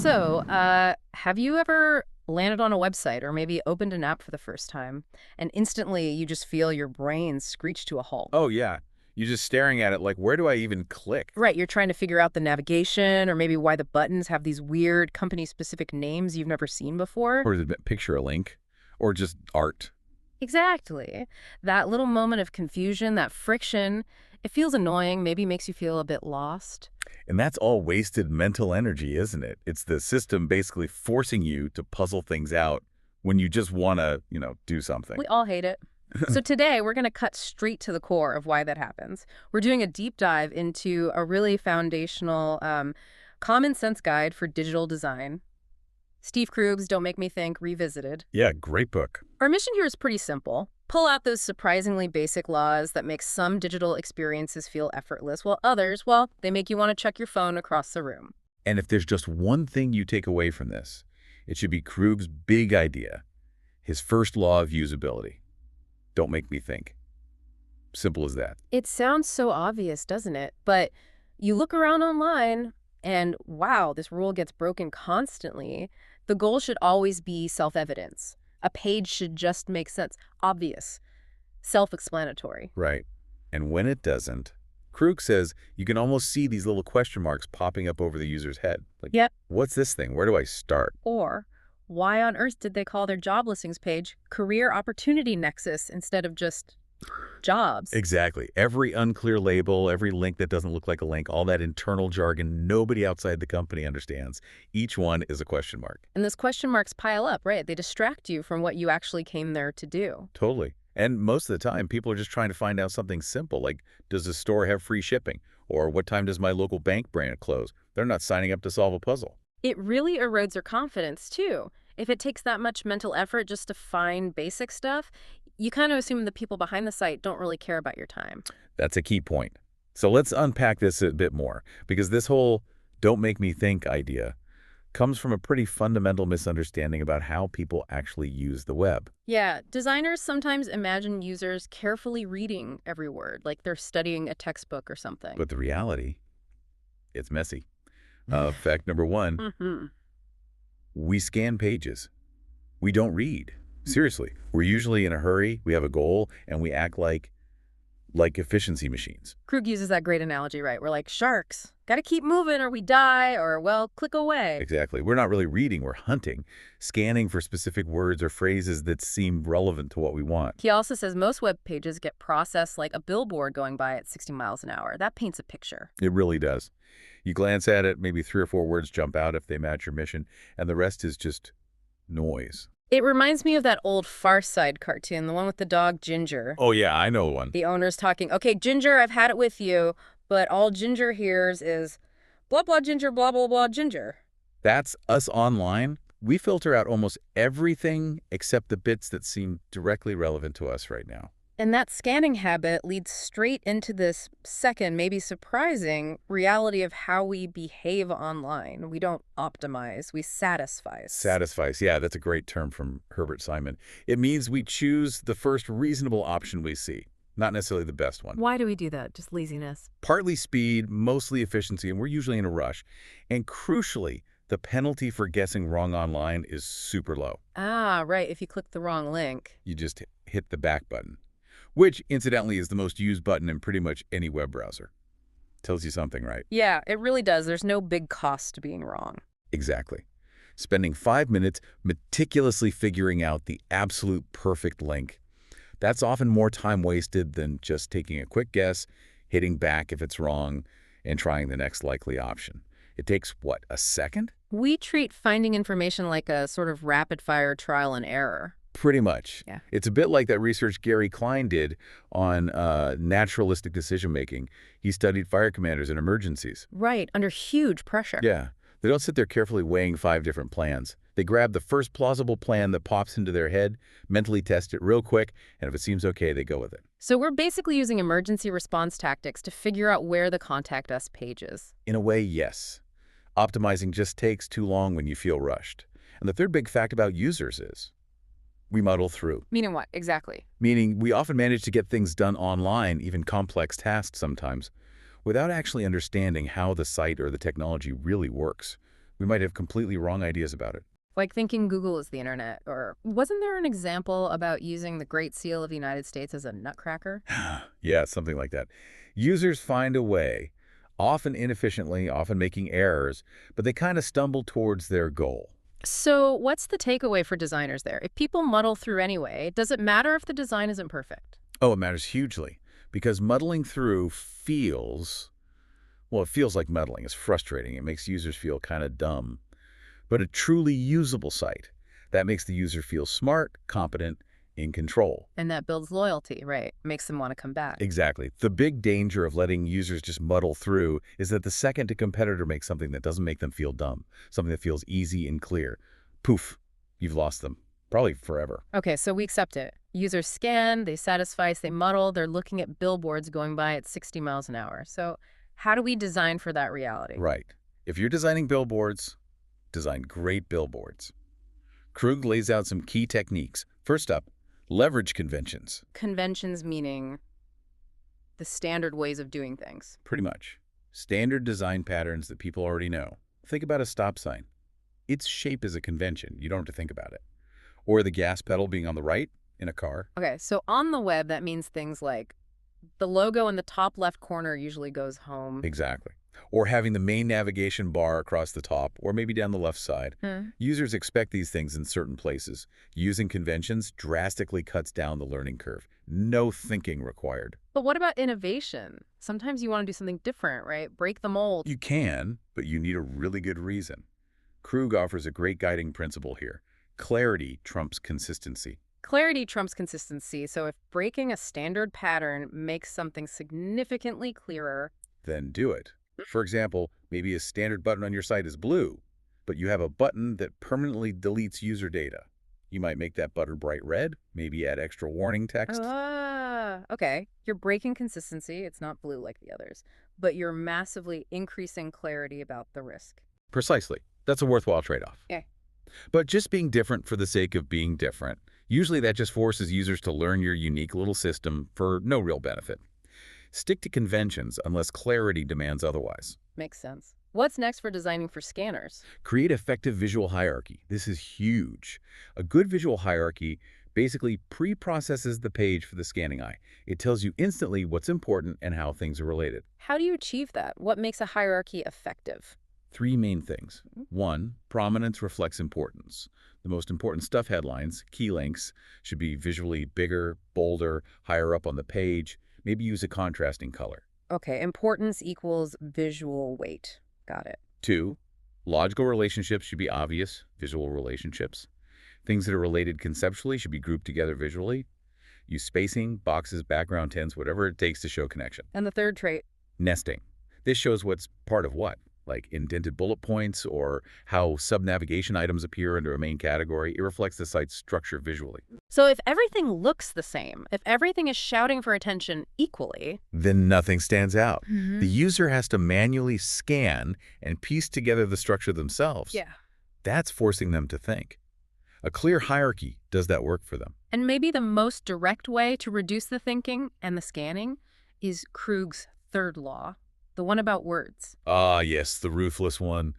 So, have you ever landed on a website or maybe opened an app for the first time and instantly you just feel your brain screech to a halt? Oh, yeah. You're just staring at it like, where do I even click? Right, you're trying to figure out the navigation or maybe why the buttons have these weird company-specific names you've never seen before. Or the picture a link? Or just art? Exactly. That little moment of confusion, that friction, it feels annoying, maybe makes you feel a bit lost. And that's all wasted mental energy, isn't it? It's the system basically forcing you to puzzle things out when you just want to, do something. We all hate it. So today we're going to cut straight to the core of why that happens. We're doing a deep dive into a really foundational common sense guide for digital design. Steve Krug's Don't Make Me Think Revisited. Yeah, great book. Our mission here is pretty simple. Pull out those surprisingly basic laws that make some digital experiences feel effortless, while others, well, they make you want to check your phone across the room. And if there's just one thing you take away from this, it should be Krug's big idea, his first law of usability. Don't make me think. Simple as that. It sounds so obvious, doesn't it? But you look around online and wow, this rule gets broken constantly. The goal should always be self-evidence. A page should just make sense, obvious, self-explanatory. Right. And when it doesn't, Krug says you can almost see these little question marks popping up over the user's head. Like, Yep. what's this thing? Where do I start? Or why on earth did they call their job listings page Career Opportunity Nexus instead of just jobs? Exactly. Every unclear label, every link that doesn't look like a link, all that internal jargon nobody outside the company understands. Each one is a question mark. And those question marks pile up, right? They distract you from what you actually came there to do. Totally. And most of the time, people are just trying to find out something simple, like, does the store have free shipping? Or what time does my local bank branch close? They're not signing up to solve a puzzle. It really erodes your confidence, too. If it takes that much mental effort just to find basic stuff, you kind of assume the people behind the site don't really care about your time. That's a key point. So let's unpack this a bit more, because this whole "don't make me think" idea comes from a pretty fundamental misunderstanding about how people actually use the web. Yeah, designers sometimes imagine users carefully reading every word, like they're studying a textbook or something. But the reality, it's messy. Fact number one, Hmm. we scan pages. We don't read. Seriously, we're usually in a hurry, we have a goal, and we act like efficiency machines. Krug uses that great analogy, right? We're like sharks. Got to keep moving or we die or, well, click away. Exactly. We're not really reading, we're hunting, scanning for specific words or phrases that seem relevant to what we want. He also says most web pages get processed like a billboard going by at 60 miles an hour. That paints a picture. It really does. You glance at it, maybe 3 or 4 words jump out if they match your mission, and the rest is just noise. It reminds me of that old Far Side cartoon, the one with the dog Ginger. Oh yeah, I know one. The owner's talking, okay, Ginger, I've had it with you, but all Ginger hears is blah, blah, Ginger, blah, blah, blah, Ginger. That's us online. We filter out almost everything except the bits that seem directly relevant to us right now. And that scanning habit leads straight into this second, maybe surprising, reality of how we behave online. We don't optimize, we satisfice. Satisfice, yeah, that's a great term from Herbert Simon. It means we choose the first reasonable option we see, not necessarily the best one. Why do we do that? Just laziness. Partly speed, mostly efficiency, and we're usually in a rush. And crucially, the penalty for guessing wrong online is super low. Ah, right, if you click the wrong link. You just hit the back button, which incidentally is the most used button in pretty much any web browser. Tells you something, right? Yeah, it really does. There's no big cost to being wrong. Exactly. Spending 5 minutes meticulously figuring out the absolute perfect link. That's often more time wasted than just taking a quick guess, hitting back if it's wrong, and trying the next likely option. It takes, what, a second? We treat finding information like a sort of rapid-fire trial and error. Pretty much. Yeah. It's a bit like that research Gary Klein did on naturalistic decision-making. He studied fire commanders in emergencies. Right, under huge pressure. Yeah. They don't sit there carefully weighing 5 different plans. They grab the first plausible plan that pops into their head, mentally test it real quick, and if it seems okay, they go with it. So we're basically using emergency response tactics to figure out where the Contact Us page is. In a way, yes. Optimizing just takes too long when you feel rushed. And the third big fact about users is we muddle through. Meaning what, exactly? Meaning we often manage to get things done online, even complex tasks sometimes, without actually understanding how the site or the technology really works. We might have completely wrong ideas about it. Like thinking Google is the internet. Or wasn't there an example about using the Great Seal of the United States as a nutcracker? Yeah, something like that. Users find a way, often inefficiently, often making errors, but they kind of stumble towards their goal. So what's the takeaway for designers there? If people muddle through anyway, does it matter if the design isn't perfect? Oh, it matters hugely because muddling through feels, well, it feels like muddling. It's frustrating. It makes users feel kind of dumb. But a truly usable site, that makes the user feel smart, competent, in control. And that builds loyalty, right? Makes them want to come back. Exactly. The big danger of letting users just muddle through is that the second a competitor makes something that doesn't make them feel dumb, something that feels easy and clear, poof, you've lost them. Probably forever. Okay, so we accept it. Users scan, they satisfice, they muddle, they're looking at billboards going by at 60 miles an hour. So how do we design for that reality? Right. If you're designing billboards, design great billboards. Krug lays out some key techniques. First up, leverage conventions. Conventions meaning the standard ways of doing things. Pretty much. Standard design patterns that people already know. Think about a stop sign. Its shape is a convention. You don't have to think about it. Or the gas pedal being on the right in a car. Okay, so on the web, that means things like the logo in the top left corner usually goes home. Exactly. Or having the main navigation bar across the top, or maybe down the left side. Users expect these things in certain places. Using conventions drastically cuts down the learning curve. No thinking required. But what about innovation? Sometimes you want to do something different, right? Break the mold. You can, but you need a really good reason. Krug offers a great guiding principle here. Clarity trumps consistency. Clarity trumps consistency, so if breaking a standard pattern makes something significantly clearer, Then do it. For example, maybe a standard button on your site is blue, but you have a button that permanently deletes user data. You might make that button bright red, maybe add extra warning text. okay. You're breaking consistency. It's not blue like the others, but you're massively increasing clarity about the risk. Precisely. That's a worthwhile trade-off. Yeah. But just being different for the sake of being different, usually that just forces users to learn your unique little system for no real benefit. Stick to conventions unless clarity demands otherwise. Makes sense. What's next for designing for scanners? Create effective visual hierarchy. This is huge. A good visual hierarchy basically pre-processes the page for the scanning eye. It tells you instantly what's important and how things are related. How do you achieve that? What makes a hierarchy effective? Three main things. One, prominence reflects importance. The most important stuff headlines, key links, should be visually bigger, bolder, higher up on the page. Maybe use a contrasting color. Okay, importance equals visual weight. Got it. Two, logical relationships should be obvious, visual relationships. Things that are related conceptually should be grouped together visually. Use spacing, boxes, background tints, whatever it takes to show connection. And the third trait? Nesting. This shows what's part of what, like indented bullet points or how sub-navigation items appear under a main category. It reflects the site's structure visually. So if everything looks the same, if everything is shouting for attention equally, Then nothing stands out. Mhm. The user has to manually scan and piece together the structure themselves. yeah. That's forcing them to think. A clear hierarchy does that work for them. And maybe the most direct way to reduce the thinking and the scanning is Krug's third law, the one about words. Ah, yes, the ruthless one.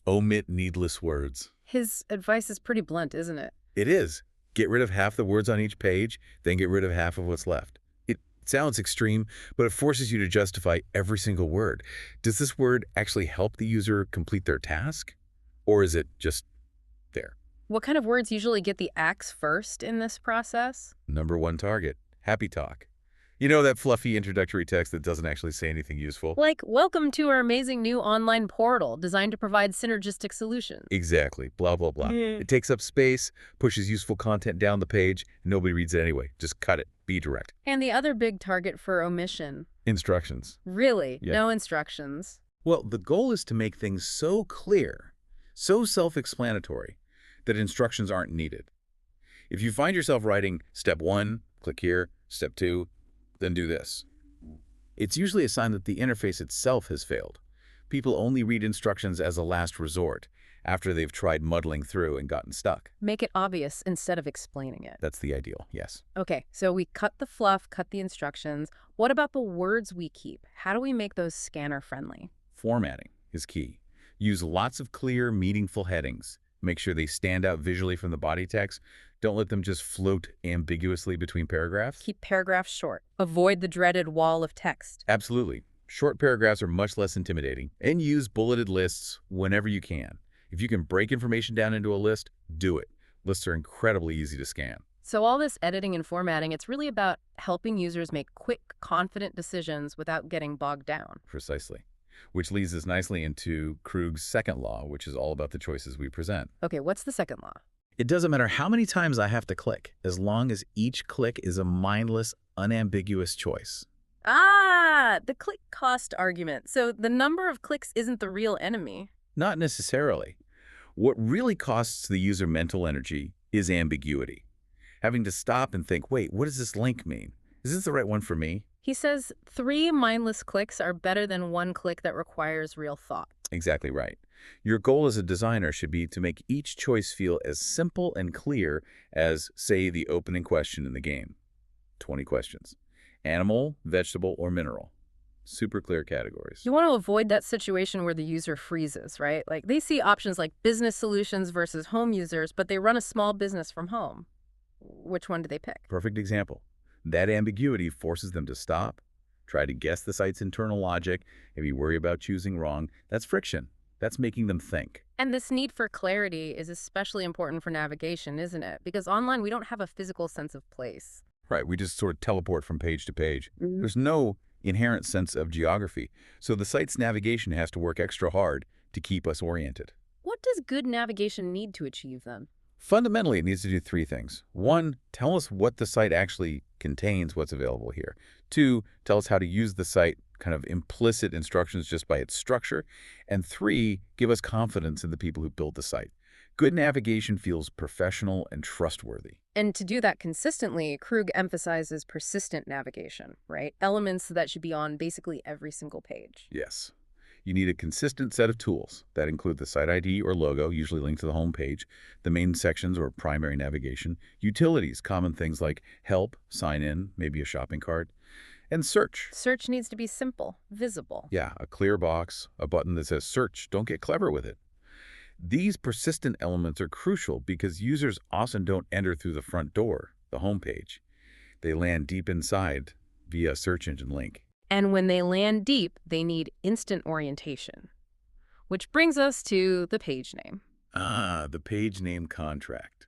Omit needless words. His advice is pretty blunt, isn't it? It is. Get rid of half the words on each page, then get rid of half of what's left. It sounds extreme, but it forces you to justify every single word. Does this word actually help the user complete their task? Or is it just there? What kind of words usually get the axe first in this process? Number one target, happy talk. You know, that fluffy introductory text that doesn't actually say anything useful? Like, welcome to our amazing new online portal designed to provide synergistic solutions. Exactly. Blah, blah, blah. Yeah. It takes up space, pushes useful content down the page, and nobody reads it anyway. Just cut it. Be direct. And the other big target for omission. Instructions. Really, Yeah. no instructions. Well, the goal is to make things so clear, so self-explanatory, that instructions aren't needed. If you find yourself writing step 1, click here, step 2, then do this, it's usually a sign that the interface itself has failed. People only read instructions as a last resort, after they've tried muddling through and gotten stuck. Make it obvious instead of explaining it. That's the ideal, yes. Okay, so we cut the fluff, cut the instructions. What about the words we keep? How do we make those scanner friendly? Formatting is key. Use lots of clear, meaningful headings. Make sure they stand out visually from the body text. Don't let them just float ambiguously between paragraphs. Keep paragraphs short. Avoid the dreaded wall of text. Absolutely. Short paragraphs are much less intimidating. And use bulleted lists whenever you can. If you can break information down into a list, do it. Lists are incredibly easy to scan. So all this editing and formatting, it's really about helping users make quick, confident decisions without getting bogged down. Precisely. Which leads us nicely into Krug's second law, which is all about the choices we present. Okay, what's the second law? It doesn't matter how many times I have to click, as long as each click is a mindless, unambiguous choice. Ah, the click cost argument. So the number of clicks isn't the real enemy. Not necessarily. What really costs the user mental energy is ambiguity. Having to stop and think, wait, what does this link mean? Is this the right one for me? He says 3 mindless clicks are better than 1 click that requires real thought. Exactly right. Your goal as a designer should be to make each choice feel as simple and clear as, say, the opening question in the game. 20 questions. Animal, vegetable, or mineral. Super clear categories. You want to avoid that situation where the user freezes, right? Like they see options like business solutions versus home users, but they run a small business from home. Which one do they pick? Perfect example. That ambiguity forces them to stop, try to guess the site's internal logic, maybe worry about choosing wrong. That's friction. That's making them think. And this need for clarity is especially important for navigation, isn't it? Because online we don't have a physical sense of place. Right, we just sort of teleport from page to page. Mhm. There's no inherent sense of geography, so the site's navigation has to work extra hard to keep us oriented. What does good navigation need to achieve then? Fundamentally, it needs to do 3 things. 1, tell us what the site actually contains, what's available here. 2, tell us how to use the site, kind of implicit instructions just by its structure. And 3, give us confidence in the people who build the site. Good navigation feels professional and trustworthy. And to do that consistently, Krug emphasizes persistent navigation, right? Elements that should be on basically every single page. Yes. You need a consistent set of tools that include the site ID or logo, usually linked to the home page, the main sections or primary navigation, utilities, common things like help, sign in, maybe a shopping cart, and search. Search needs to be simple, visible. Yeah, a clear box, a button that says search. Don't get clever with it. These persistent elements are crucial because users often don't enter through the front door, the home page. They land deep inside via a search engine link. And when they land deep, they need instant orientation. Which brings us to the page name. Ah, the page name contract.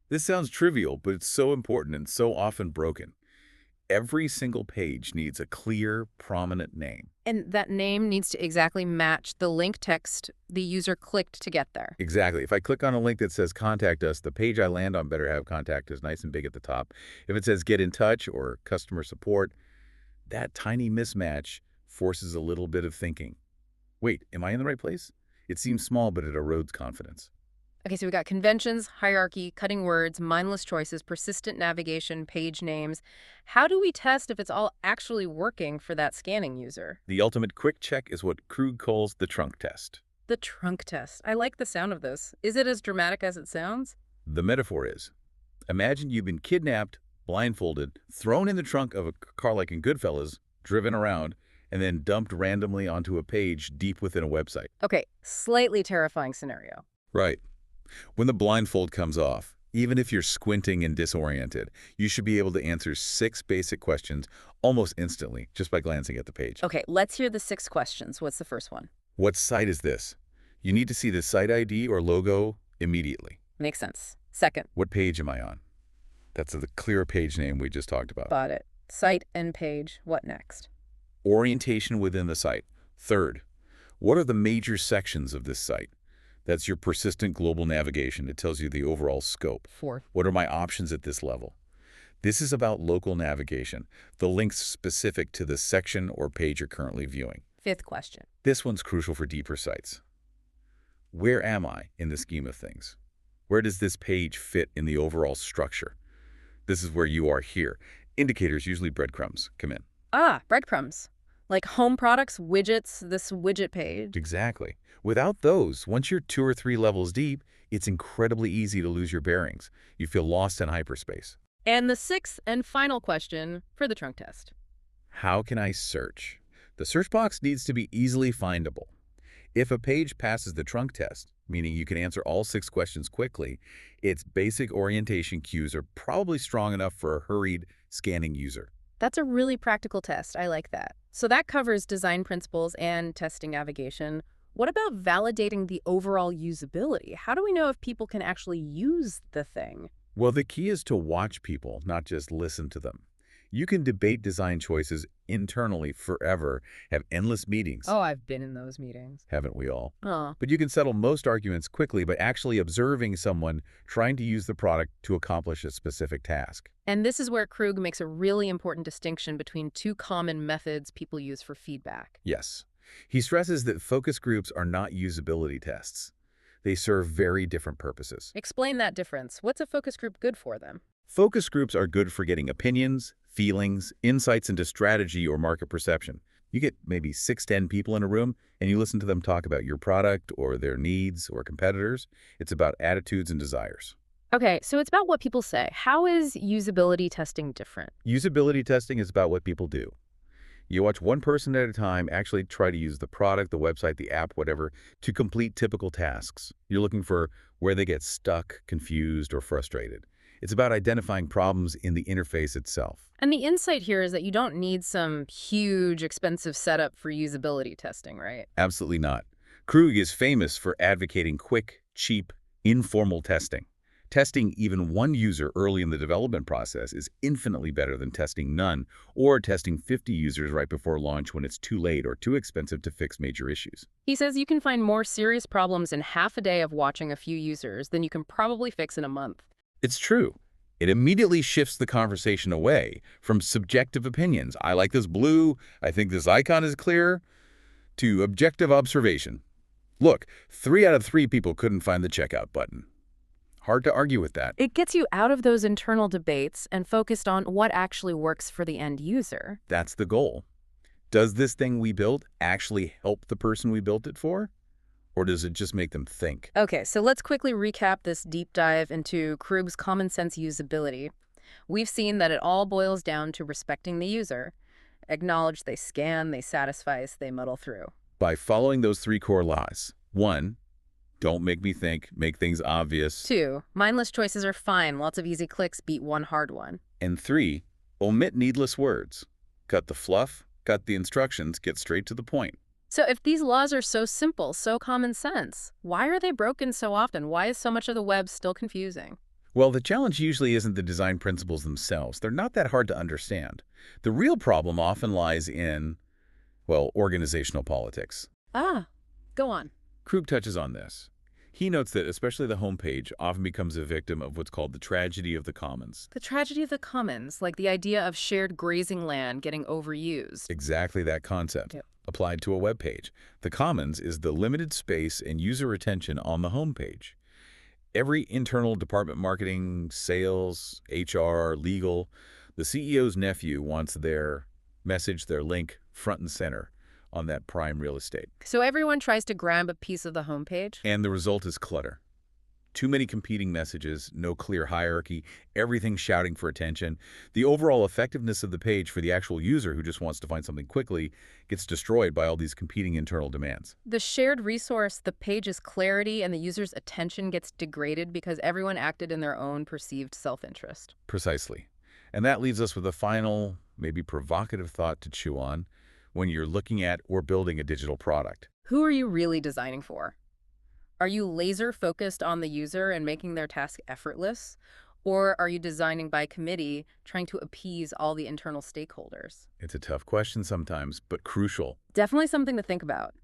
This sounds trivial, but it's so important and so often broken. Every single page needs a clear, prominent name. And that name needs to exactly match the link text the user clicked to get there. Exactly. If I click on a link that says contact us, the page I land on better have contact us nice and big at the top. If it says get in touch or customer support, that tiny mismatch forces a little bit of thinking. Wait, am I in the right place? It seems small, but it erodes confidence. Okay, so we got conventions, hierarchy, cutting words, mindless choices, persistent navigation, page names. How do we test if it's all actually working for that scanning user? The ultimate quick check is what Krug calls the trunk test. The trunk test. I like the sound of this. Is it as dramatic as it sounds? The metaphor is, imagine you've been kidnapped, blindfolded, thrown in the trunk of a car like in Goodfellas, driven around, and then dumped randomly onto a page deep within a website. Okay, slightly terrifying scenario. Right. When the blindfold comes off, even if you're squinting and disoriented, you should be able to answer 6 basic questions almost instantly just by glancing at the page. Okay, let's hear the 6 questions. What's the first one? What site is this? You need to see the site ID or logo immediately. Makes sense. Second. What page am I on? That's the clear page name we just talked about. Got it. Site and page. What next? Orientation within the site. Third, what are the major sections of this site? That's your persistent global navigation. It tells you the overall scope. Fourth. What are my options at this level? This is about local navigation, the links specific to the section or page you're currently viewing. Fifth question. This one's crucial for deeper sites. Where am I in the scheme of things? Where does this page fit in the overall structure? This is where you are here. Indicators, usually breadcrumbs, come in. Ah, breadcrumbs. Like home products, widgets, this widget page. Exactly. Without those, once you're 2 or 3 levels deep, it's incredibly easy to lose your bearings. You feel lost in hyperspace. And the 6th and final question for the trunk test. How can I search? The search box needs to be easily findable. If a page passes the trunk test, meaning you can answer all 6 questions quickly, its basic orientation cues are probably strong enough for a hurried, scanning user. That's a really practical test. I like that. So that covers design principles and testing navigation. What about validating the overall usability? How do we know if people can actually use the thing? Well, the key is to watch people, not just listen to them. You can debate design choices internally forever, have endless meetings, Oh, I've been in those meetings. haven't we all? Oh. But you can settle most arguments quickly by actually observing someone trying to use the product to accomplish a specific task. And this is where Krug makes a really important distinction between two common methods people use for feedback. Yes. He stresses that focus groups are not usability tests. They serve very different purposes. Explain that difference. What's a focus group good for them? Focus groups are good for getting opinions, feelings, insights into strategy or market perception. You get maybe 6, 10 people in a room, and you listen to them talk about your product or their needs or competitors. It's about attitudes and desires. Okay, so it's about what people say. How is usability testing different? Usability testing is about what people do. You watch one person at a time actually try to use the product, the website, the app, whatever, to complete typical tasks. You're looking for where they get stuck, confused, or frustrated. It's about identifying problems in the interface itself. And the insight here is that you don't need some huge, expensive setup for usability testing, right? Absolutely not. Krug is famous for advocating quick, cheap, informal testing. Testing even one user early in the development process is infinitely better than testing none or testing 50 users right before launch when it's too late or too expensive to fix major issues. He says you can find more serious problems in half a day of watching a few users than you can probably fix in a month. It's true. It immediately shifts the conversation away from subjective opinions. I like this blue, I think this icon is clear, to objective observation. Look, 3 out of 3 people couldn't find the checkout button. Hard to argue with that. It gets you out of those internal debates and focused on what actually works for the end user. That's the goal. Does this thing we built actually help the person we built it for? Or does it just make them think? Okay, so let's quickly recap this deep dive into Krug's common sense usability. We've seen that it all boils down to respecting the user. Acknowledge they scan, they satisfy, they muddle through. By following those 3 core laws. 1, don't make me think, make things obvious. 2, mindless choices are fine. Lots of easy clicks beat one hard one. And 3, omit needless words. Cut the fluff, cut the instructions, get straight to the point. So if these laws are so simple, so common sense, why are they broken so often? Why is so much of the web still confusing? Well, the challenge usually isn't the design principles themselves. They're not that hard to understand. The real problem often lies in, well, organizational politics. Ah, go on. Krug touches on this. He notes that especially the homepage often becomes a victim of what's called the tragedy of the commons. The tragedy of the commons, like the idea of shared grazing land getting overused. Exactly that concept. Yep. Applied to a web page. The commons is the limited space and user attention on the homepage. Every internal department, marketing, sales, HR, legal, the CEO's nephew wants their message, their link, front and center on that prime real estate. So everyone tries to grab a piece of the homepage? And the result is clutter. Too many competing messages, no clear hierarchy, everything shouting for attention. The overall effectiveness of the page for the actual user who just wants to find something quickly gets destroyed by all these competing internal demands. The shared resource, the page's clarity, and the user's attention gets degraded because everyone acted in their own perceived self-interest. Precisely. And that leaves us with a final, maybe provocative thought to chew on when you're looking at or building a digital product. Who are you really designing for? Are you laser focused on the user and making their task effortless? Or are you designing by committee, trying to appease all the internal stakeholders? It's a tough question sometimes, but crucial. Definitely something to think about.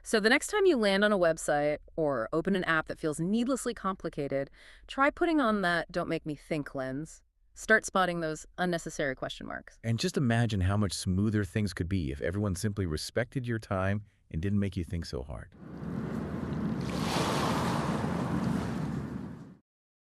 So the next time you land on a website or open an app that feels needlessly complicated, try putting on that "don't make me think" lens. Start spotting those unnecessary question marks. And just imagine how much smoother things could be if everyone simply respected your time and didn't make you think so hard.